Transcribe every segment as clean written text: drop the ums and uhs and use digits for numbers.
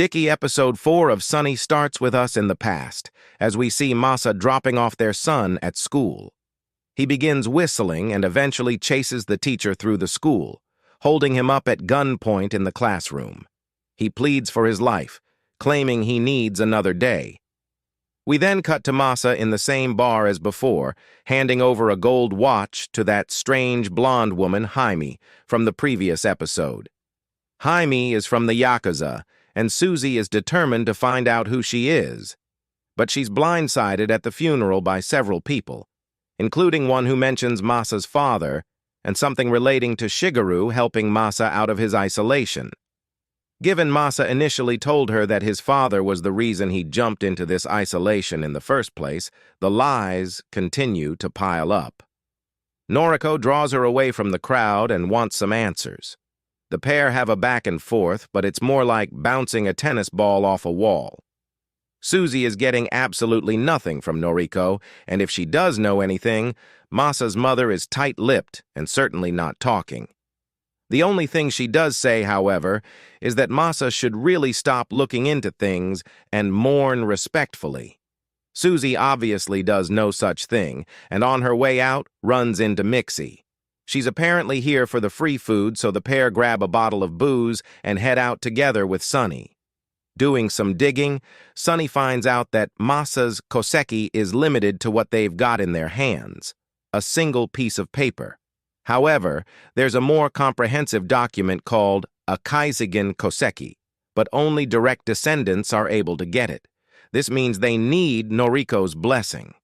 Dicky Episode 4 of Sunny starts with us in the past, as we see Masa dropping off their son at school. He begins whistling and eventually chases the teacher through the school, holding him up at gunpoint in the classroom. He pleads for his life, claiming he needs another day. We then cut to Masa in the same bar as before, handing over a gold watch to that strange blonde woman, Jaime, from the previous episode. Jaime is from the Yakuza, and Susie is determined to find out who she is. But she's blindsided at the funeral by several people, including one who mentions Masa's father and something relating to Shigeru helping Masa out of his isolation. Given Masa initially told her that his father was the reason he jumped into this isolation in the first place, the lies continue to pile up. Noriko draws her away from the crowd and wants some answers. The pair have a back and forth, but it's more like bouncing a tennis ball off a wall. Susie is getting absolutely nothing from Noriko, and if she does know anything, Masa's mother is tight-lipped and certainly not talking. The only thing she does say, however, is that Masa should really stop looking into things and mourn respectfully. Susie obviously does no such thing, and on her way out, runs into Mixie. She's apparently here for the free food, so the pair grab a bottle of booze and head out together with Sunny. Doing some digging, Sunny finds out that Masa's koseki is limited to what they've got in their hands, a single piece of paper. However, there's a more comprehensive document called a Kaisegan Koseki, but only direct descendants are able to get it. This means they need Noriko's blessing.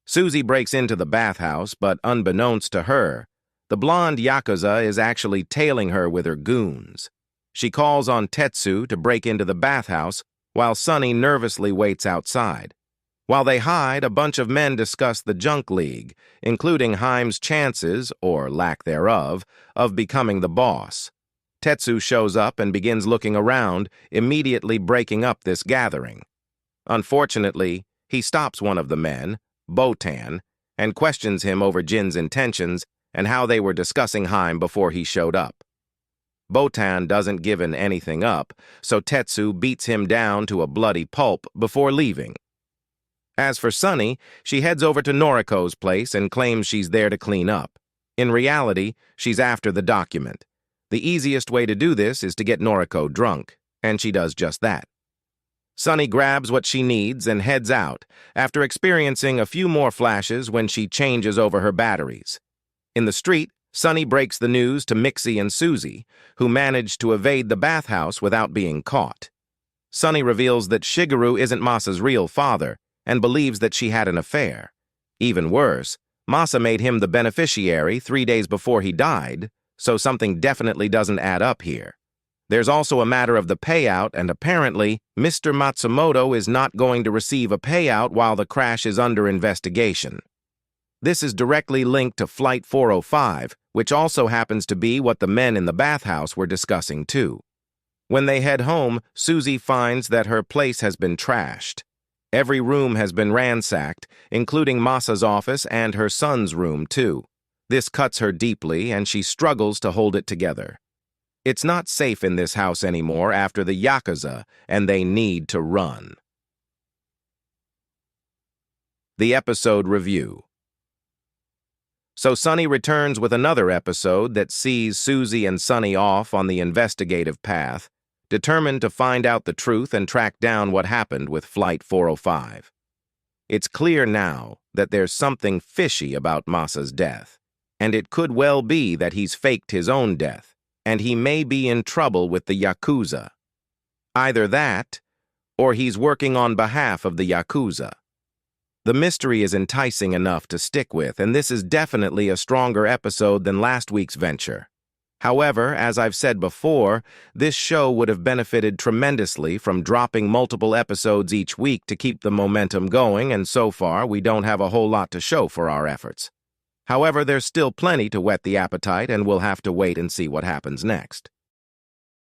Susie breaks into the bathhouse, but unbeknownst to her, the blonde Yakuza is actually tailing her with her goons. She calls on Tetsu to break into the bathhouse, while Sunny nervously waits outside. While they hide, a bunch of men discuss the Junk League, including Haime's chances, or lack thereof, of becoming the boss. Tetsu shows up and begins looking around, immediately breaking up this gathering. Unfortunately, he stops one of the men, Botan, and questions him over Jin's intentions and how they were discussing Haime before he showed up. Botan doesn't give anything up, so Tetsu beats him down to a bloody pulp before leaving. As for Sunny, she heads over to Noriko's place and claims she's there to clean up. In reality, she's after the document. The easiest way to do this is to get Noriko drunk, and she does just that. Sunny grabs what she needs and heads out, after experiencing a few more flashes when she changes over her batteries. In the street, Sunny breaks the news to Mixie and Susie, who manage to evade the bathhouse without being caught. Sunny reveals that Shigeru isn't Masa's real father, and believes that she had an affair. Even worse, Masa made him the beneficiary 3 days before he died, so something definitely doesn't add up here. There's also a matter of the payout, and apparently, Mr. Matsumoto is not going to receive a payout while the crash is under investigation. This is directly linked to Flight 405, which also happens to be what the men in the bathhouse were discussing too. When they head home, Susie finds that her place has been trashed. Every room has been ransacked, including Masa's office and her son's room too. This cuts her deeply, and she struggles to hold it together. It's not safe in this house anymore after the Yakuza, and they need to run. The episode review. So Sunny returns with another episode that sees Susie and Sunny off on the investigative path, determined to find out the truth and track down what happened with Flight 405. It's clear now that there's something fishy about Masa's death, and it could well be that he's faked his own death, and he may be in trouble with the Yakuza. Either that, or he's working on behalf of the Yakuza. The mystery is enticing enough to stick with, and this is definitely a stronger episode than last week's venture. However, as I've said before, this show would have benefited tremendously from dropping multiple episodes each week to keep the momentum going, and so far we don't have a whole lot to show for our efforts. However, there's still plenty to whet the appetite, and we'll have to wait and see what happens next.